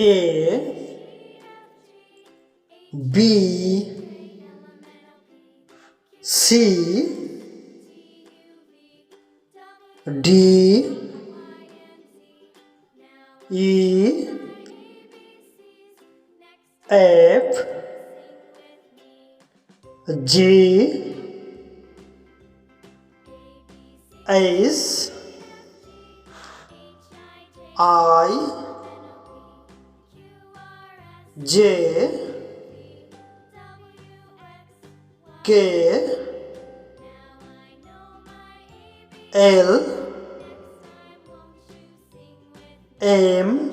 A B C D E F G H I J K L M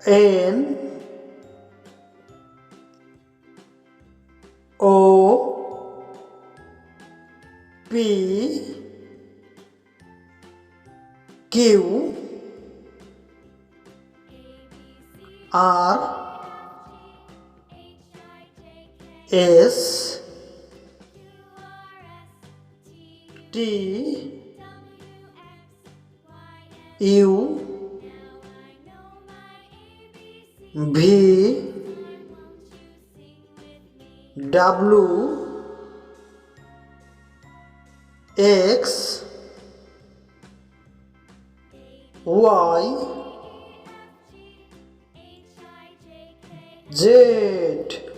N O P Q R S T U V W X Y Z.